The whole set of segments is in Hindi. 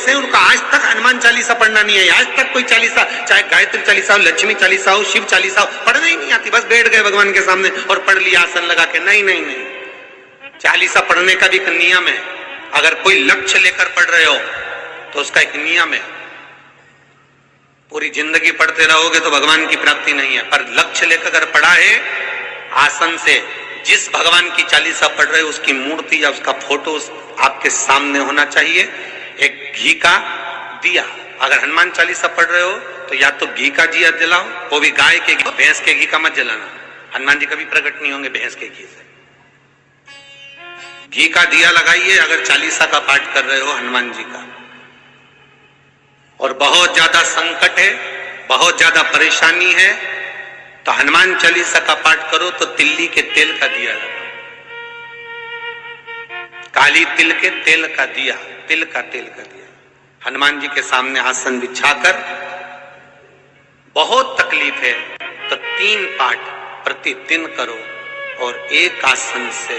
से उनका आज तक हनुमान चालीसा पढ़ना नहीं है, आज तक कोई चालीसा, चाहे गायत्री चालीसा हो, लक्ष्मी चालीसा हो, शिव चालीसा हो, पढ़ना ही नहीं आती। बस बैठ गए भगवान के सामने और पढ़ लिया आसन लगा के। नहीं नहीं नहीं, चालीसा पढ़ने का भी एक नियम है। अगर कोई लक्ष्य लेकर पढ़ रहे हो तो उसका एक नियम है। पूरी जिंदगी पढ़ते रहोगे तो भगवान की प्राप्ति नहीं है, पर लक्ष्य लेकर अगर पढ़ा है आसन से, जिस भगवान की चालीसा पढ़ रहे हो उसकी मूर्ति या उसका फोटो आपके सामने होना चाहिए। एक घी का दिया, अगर हनुमान चालीसा पढ़ रहे हो तो या तो घी का दिया जलाओ, वो भी गाय के घी, भैंस के घी का मत जलाना। हनुमान जी कभी प्रकट नहीं होंगे भैंस के घी से। घी का दिया लगाइए अगर चालीसा का पाठ कर रहे हो हनुमान जी का। और बहुत ज्यादा संकट है, बहुत ज्यादा परेशानी है तो हनुमान चालीसा का पाठ करो तो तिल्ली के तेल का दिया लगाओ, काली तिल के तेल का दिया, तिल का तेल का दिया हनुमान जी के सामने आसन बिछाकर। बहुत तकलीफ है तो 3 पाठ प्रतिदिन करो और एक आसन से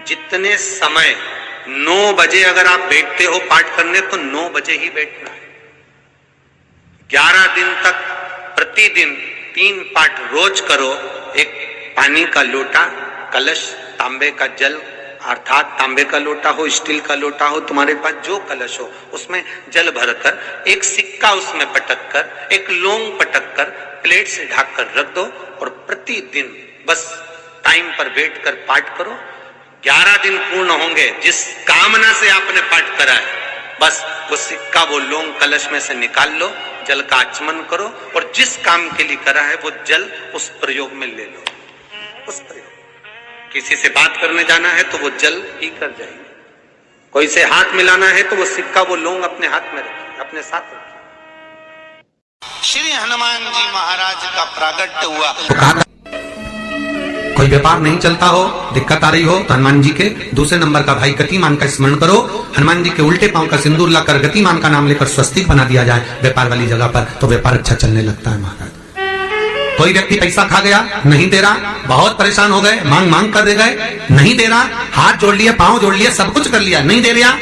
जितने समय, 9 बजे अगर आप बैठते हो पाठ करने तो 9 बजे ही बैठना है। 11 दिन तक प्रतिदिन 3 पाठ रोज करो। एक पानी का लोटा, कलश, तांबे का जल, अर्थात तांबे का लोटा हो, स्टील का लोटा हो, तुम्हारे पास जो कलश हो उसमें जल भरकर, एक सिक्का उसमें पटक कर, एक लौंग पटक कर प्लेट से ढक कर रख दो और प्रतिदिन बस टाइम पर बैठकर पाठ करो। 11 दिन पूर्ण होंगे, जिस कामना से आपने पाठ करा है बस वो सिक्का, वो लौंग कलश में से निकाल लो, जल का आचमन करो और जिस काम के लिए करा है वो जल उस प्रयोग में ले लो। उस प्रयोग, किसी से बात करने जाना है तो वो जल पी कर जाएंगे, कोई से हाथ मिलाना है तो वो सिक्का, वो लौंग अपने हाथ में रखिए, अपने साथ रखिए। श्री हनुमान जी महाराज का प्रागट्य हुआ। कोई व्यापार नहीं चलता हो, दिक्कत आ रही हो तो हनुमान जी के दूसरे नंबर का भाई गतिमान का स्मरण करो। हनुमान जी के उल्टे पांव का सिंदूर लाकर गतिमान का नाम लेकर स्वस्तिक बना दिया जाए व्यापार वाली जगह पर, तो व्यापार अच्छा चलने लगता है महाराज। कोई व्यक्ति पैसा खा गया, नहीं दे रहा, बहुत परेशान हो गए, मांग मांग कर दे गए, नहीं दे रहा, हाथ जोड़ लिया, पांव जोड़ लिया, सब कुछ कर लिया, नहीं दे रहा,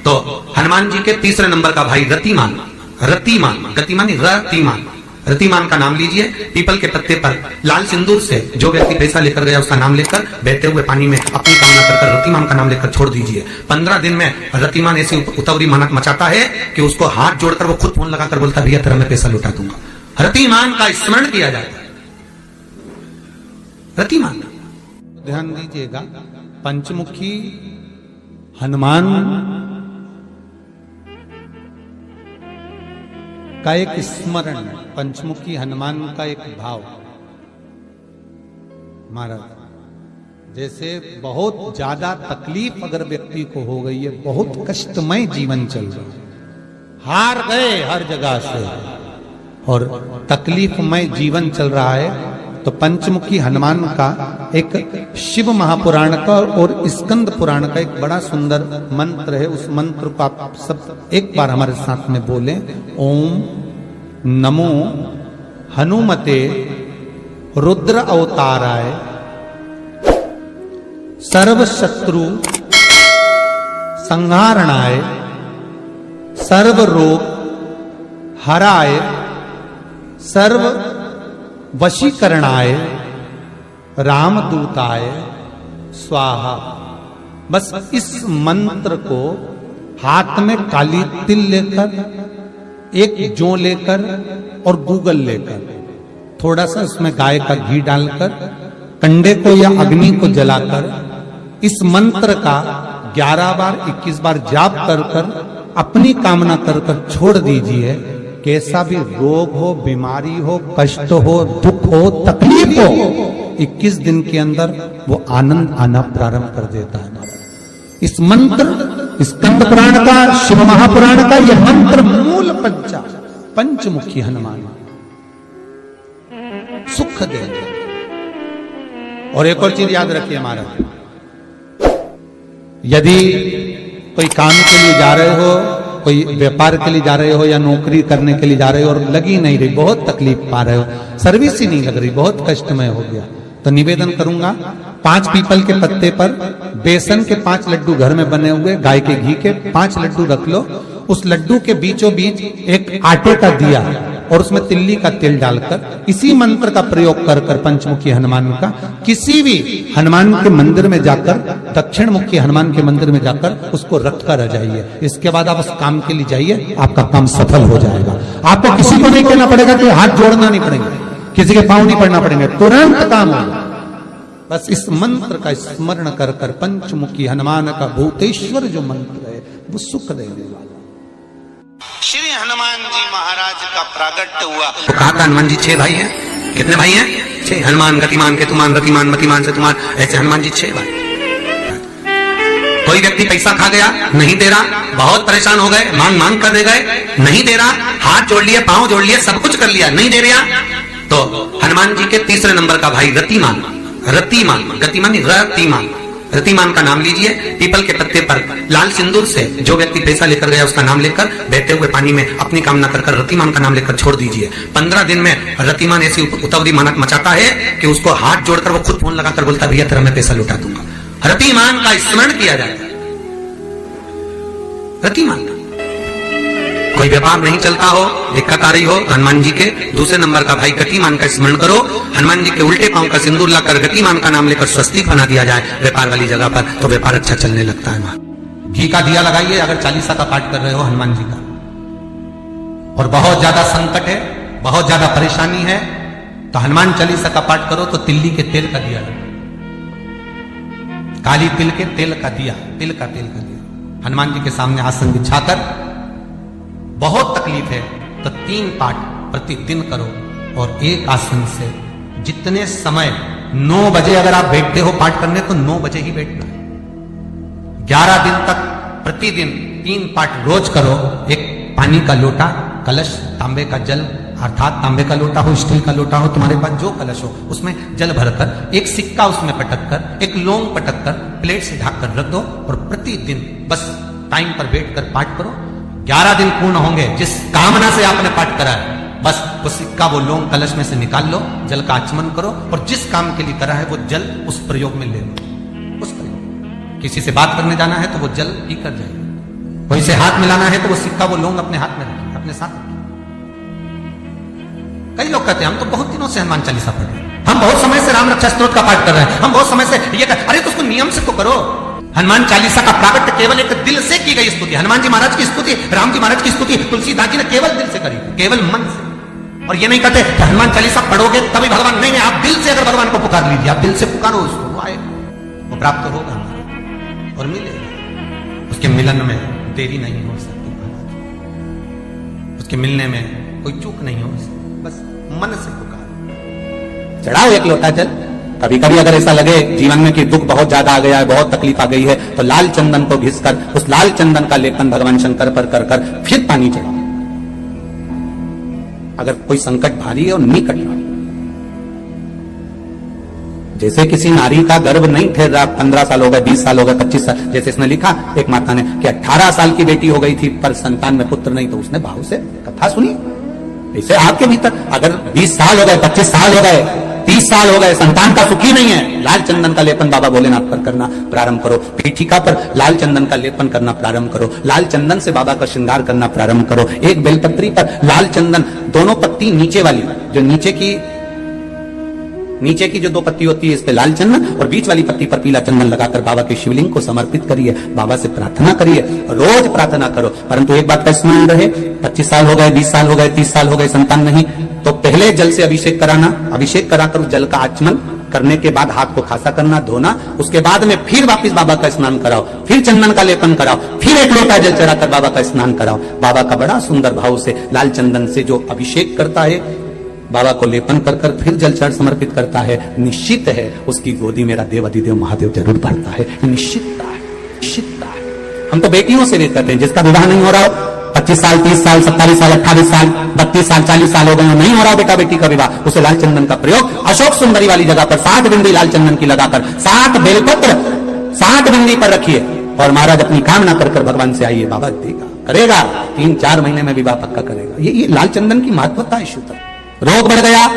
तो हनुमान जी के तीसरे नंबर का भाई रतिमान, रतिमान, गतिमान रतिमान, रतिमान का नाम लीजिए। पीपल के पत्ते पर लाल सिंदूर से जो व्यक्ति पैसा लेकर गया उसका नाम लेकर बहते हुए पानी में अपनी कामना कर रतिमान का नाम लेकर छोड़ दीजिए। 15 दिन में रतिमान ऐसी उतावली मचाता है कि उसको हाथ जोड़कर वो खुद फोन लगाकर बोलता भैया तेरा मैं पैसा लौटा दूंगा। रतिमान का स्मरण किया जाता है। रतिमान, ध्यान दीजिएगा, पंचमुखी हनुमान का एक स्मरण, पंचमुखी हनुमान का एक भाव। महाराज जैसे बहुत ज्यादा तकलीफ अगर व्यक्ति को हो गई है, बहुत कष्टमय जीवन चल रहा है, हार गए हर जगह से और तकलीफमय जीवन चल रहा है, तो पंचमुखी हनुमान का एक शिव महापुराण का और स्कंद पुराण का एक बड़ा सुंदर मंत्र है। उस मंत्र को आप सब एक बार हमारे साथ में बोलें। ओम नमो हनुमते रुद्र अवताराय सर्व शत्रु संहारणाय सर्व रोग हराय सर्व वशीकरणाय रामदूताय स्वाहा। बस इस मंत्र को हाथ में काली तिल लेकर, एक जौ लेकर और गूगल लेकर, थोड़ा सा उसमें गाय का घी डालकर, कंडे को या अग्नि को जलाकर इस मंत्र का 11 बार 21 बार जाप कर कर अपनी कामना कर कर छोड़ दीजिए। कैसा भी रोग हो, बीमारी हो, कष्ट हो, दुख हो, तकलीफ हो, 21 दिन के अंदर वो आनंद आना प्रारंभ कर देता है। इस मंत्र, स्कंद पुराण का, शिव महापुराण का यह मंत्र मूल पंचमुखी हनुमान सुख देंगे। और एक और चीज याद रखिए महाराज, यदि कोई काम के लिए जा रहे हो, कोई व्यापार के लिए जा रहे हो या नौकरी करने के लिए जा रहे हो और लगी नहीं रही, बहुत तकलीफ पा रहे हो, सर्विस ही नहीं लग रही, बहुत कष्टमय हो गया, तो निवेदन करूंगा 5 पीपल के पत्ते पर बेसन के 5 लड्डू घर में बने हुए गाय के घी के 5 लड्डू रख लो उस लड्डू के बीचों बीच एक आटे का दिया और उसमें तिल्ली का तेल डालकर इसी मंत्र का प्रयोग कर कर पंचमुखी हनुमान का किसी भी हनुमान के मंदिर में जाकर, दक्षिण मुखी हनुमान के मंदिर में जाकर उसको रख कर आ जाइए। इसके बाद आप उस काम के लिए जाइए, आपका काम सफल हो जाएगा। आपको किसी को नहीं कहना पड़ेगा, कि हाथ जोड़ना नहीं पड़ेगा, किसी के पांव नहीं पड़ना पड़ेंगे, तुरंत काम होगा। बस इस मंत्र का स्मरण कर कर पंचमुखी हनुमान का भूतेश्वर जो मंत्र है वो सुख देने वाला। श्री हनुमान जी महाराज का प्रागट्य हुआ। तो कहा था हनुमान जी 6 भाई हैं। कितने भाई हैं? 6। हनुमान, गतिमान, केतुमान, रतिमान, मतिमान, सेतुमान, ऐसे हनुमान जी 6 भाई। कोई व्यक्ति पैसा खा गया, नहीं दे रहा, बहुत परेशान हो गए, मांग मांग कर दे गए, नहीं दे रहा, हाथ जोड़ लिए, पांव जोड़ लिए, सब कुछ कर लिया, नहीं दे रहा, तो हनुमान जी के तीसरे नंबर का भाई रतिमान, रतिमान, गतिमान नहीं, रतिमान, रतिमान का नाम लीजिए। पीपल के पत्ते पर लाल सिंदूर से जो व्यक्ति पैसा लेकर गया उसका नाम लेकर बहते हुए पानी में अपनी कामना कर कर रतिमान का नाम लेकर छोड़ दीजिए। 15 दिन में रतिमान ऐसी उतावली मानक मचाता है कि उसको हाथ जोड़कर वो खुद फोन लगाकर बोलता है, भैया तेरा मैं पैसा लौटा दूंगा। रतिमान का स्मरण किया जाता है। रतिमान का कोई व्यापार नहीं चलता हो, दिक्कत आ रही हो, हनुमान जी के दूसरे नंबर का भाई गतिमान का स्मरण करो। हनुमान जी के उल्टे पांव का सिंदूर लाकर गतिमान का नाम लेकर स्वस्तिक बना दिया जाए व्यापार वाली जगह पर, तो व्यापार अच्छा चलने लगता है। घी का दिया लगाइए अगर 40 का पाठ कर रहे हो हनुमान जी का, और बहुत ज्यादा संकट है, बहुत ज्यादा परेशानी है, तो हनुमान 40 का पाठ करो तो तिल्ली के तेल का दिया लगाओ, काली तिल के तेल का दिया, तिल का तेल का दिया हनुमान जी के सामने आसन बिछाकर, बहुत तकलीफ है तो 3 पाठ प्रतिदिन करो, और एक आसन से जितने समय 9 बजे अगर आप बैठते हो पाठ करने तो 9 बजे ही बैठना है। 11 दिन तक प्रतिदिन 3 पाठ रोज करो। एक पानी का लोटा, कलश, तांबे का जल, अर्थात तांबे का लोटा हो, स्टील का लोटा हो, तुम्हारे पास जो कलश हो उसमें जल भरकर, एक सिक्का उसमें पटक कर, एक लौंग पटक कर प्लेट से ढक कर रख दो, और प्रतिदिन बस टाइम पर बैठकर पाठ करो। 11 दिन पूर्ण होंगे, जिस कामना से आपने पाठ करा है बस वो सिक्का, वो लौंग कलश में से निकाल लो, जल का आचमन करो, और जिस काम के लिए करा है वो जल उस प्रयोग में ले लो। उस प्रयोग, किसी से बात करने जाना है तो वो जल पी कर जाएगा, कोई से हाथ मिलाना है तो वो सिक्का, वो लौंग अपने हाथ में रखिए, अपने साथ रखिए। कई लोग कहते हैं हम तो बहुत दिनों से हनुमान 40 पढ़ रहे हैं, हम बहुत समय से राम रक्षा स्तोत्र का पाठ कर रहे हैं, हम बहुत समय से ये कर, अरे तो उसको नियम से तो करो। हनुमान 40 का प्रागट्य केवल एक दिल से की गई स्तुति, हनुमान जी महाराज की स्तुति, राम जी महाराज की स्तुति तुलसीदास जी ने केवल दिल से करी, केवल मन से। और ये नहीं कहते कि हनुमान 40 पढ़ोगे तभी भगवान, नहीं, आप दिल से अगर भगवान को पुकार लीजिए, आप दिल से पुकारो उसको, वो आएगा, वो प्राप्त होगा और मिलेगा। उसके मिलन में देरी नहीं हो सकती महाराज, उसके मिलने में कोई चूक नहीं हो सकती, बस मन से पुकार। चढ़ाओ एक लोटा जल। कभी कभी अगर ऐसा लगे जीवन में कि दुख बहुत ज्यादा आ गया है, बहुत तकलीफ आ गई है, तो लाल चंदन को घिसकर उस लाल चंदन का लेपन भगवान शंकर पर कर कर फिर पानी चढ़ाओ। अगर कोई संकट भारी है और निकट रहा, जैसे किसी नारी का गर्भ नहीं ठहर रहा, 15 साल हो गए, 20 साल हो गए, 25 साल, जैसे इसने लिखा एक माता ने कि 18 साल की बेटी हो गई थी पर संतान में पुत्र नहीं, तो उसने भाव से कथा सुनी। ऐसे आपके भीतर अगर 20 साल हो गए, 25 साल हो गए, 30 साल हो गए, संतान का सुखी नहीं है, लाल चंदन का लेपन बाबा भोलेनाथ पर करना प्रारंभ करो, पीठिका पर लाल चंदन का लेपन करना प्रारंभ करो, लाल चंदन से बाबा का श्रृंगार करना प्रारंभ करो। एक बेलपत्री पर लाल चंदन, दोनों पत्ती नीचे वाली, जो नीचे की जो 2 पत्ती होती है इस पे लाल चंदन, और बीच वाली पत्ती पर पीला चंदन लगाकर बाबा के शिवलिंग को समर्पित करिए, बाबा से प्रार्थना करिए, रोज प्रार्थना करो। परंतु एक बात का स्मरण रहे, 25 साल हो गए, 20 साल हो गए, 30 साल हो गए, संतान नहीं, तो पहले जल से अभिषेक कराना, अभिषेक कराकर उस जल का आचमन करने के बाद हाथ को खासा करना, धोना, उसके बाद में फिर वापस बाबा का स्नान कराओ, फिर चंदन का लेपन कराओ, फिर एक लोटा जल चढ़ाकर बाबा का स्नान कराओ। बाबा का बड़ा सुंदर भाव से लाल चंदन से जो अभिषेक करता है, बाबा को लेपन कर कर फिर जल चढ़ समर्पित करता है, निश्चित है उसकी गोदी मेरा देव अधिदेव महादेव जरूर भरता है। निश्चितता है, निश्चितता है। हम तो बेटियों से भी कहते हैं, जिसका विवाह नहीं हो रहा हो, 25 साल, 30 साल, 27 साल, 28 साल, 32 साल, 40 साल हो गए, नहीं हो रहा बेटा बेटी का विवाह, उसे लाल चंदन का प्रयोग अशोक सुंदरी वाली जगह पर 60 बिंदी लाल चंदन की लगाकर 60 बेलपत्र 60 बिंदी पर रखिए, और महाराज अपनी कामना कर कर भगवान से आइए, बाबा देगा, करेगा, 3-4 महीने में विवाह पक्का करेगा। ये लाल चंदन की महत्वता है। शुद्ध रोग बढ़ गया,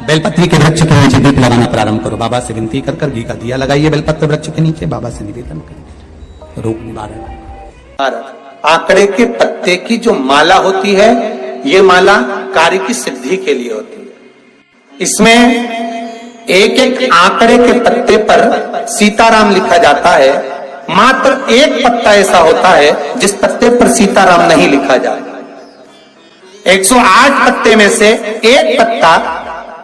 बेलपत्री के वृक्ष के नीचे दीप लगाना प्रारंभ करो, बाबा से विनती कर कर घी का दिया लगाइए बेलपत्र वृक्ष के नीचे, बाबा से निवेदन करिए, रोग निवारण। आंकड़े के पत्ते की जो माला होती है, ये माला कार्य की सिद्धि के लिए होती है। इसमें एक एक आंकड़े के पत्ते पर सीताराम लिखा जाता है। मात्र एक पत्ता ऐसा होता है जिस पत्ते पर सीताराम नहीं लिखा जाता। 108 पत्ते में से एक पत्ता,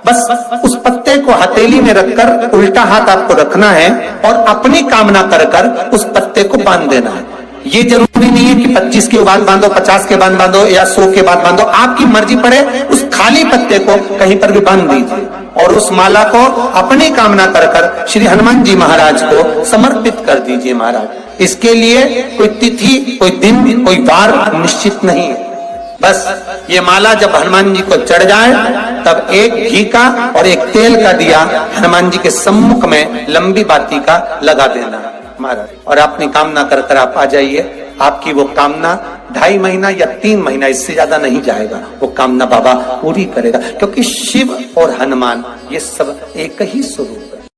बस उस पत्ते को हथेली में रखकर उल्टा हाथ आपको रखना है और अपनी कामना कर कर उस पत्ते को बांध देना है। ये जरूरी नहीं है कि 25 के बाद बांधो, 50 के बाद बांधो या 100 के बाद बांधो, आपकी मर्जी पड़े उस खाली पत्ते को कहीं पर भी बांध दीजिए और उस माला को अपनी कामना कर कर श्री हनुमान जी महाराज को समर्पित कर दीजिए। महाराज, इसके लिए कोई तिथि, कोई दिन, कोई वार निश्चित नहीं है। बस ये माला जब हनुमान जी को चढ़ जाए तब एक घी का और एक तेल का दिया हनुमान जी के सम्मुख में लंबी बाती का लगा देना महाराज, और अपनी कामना कर कर आप आ जाइए। आपकी वो कामना 2.5 महीना या 3 महीना, इससे ज्यादा नहीं जाएगा, वो कामना बाबा पूरी करेगा। क्योंकि शिव और हनुमान ये सब एक ही स्वरूप है।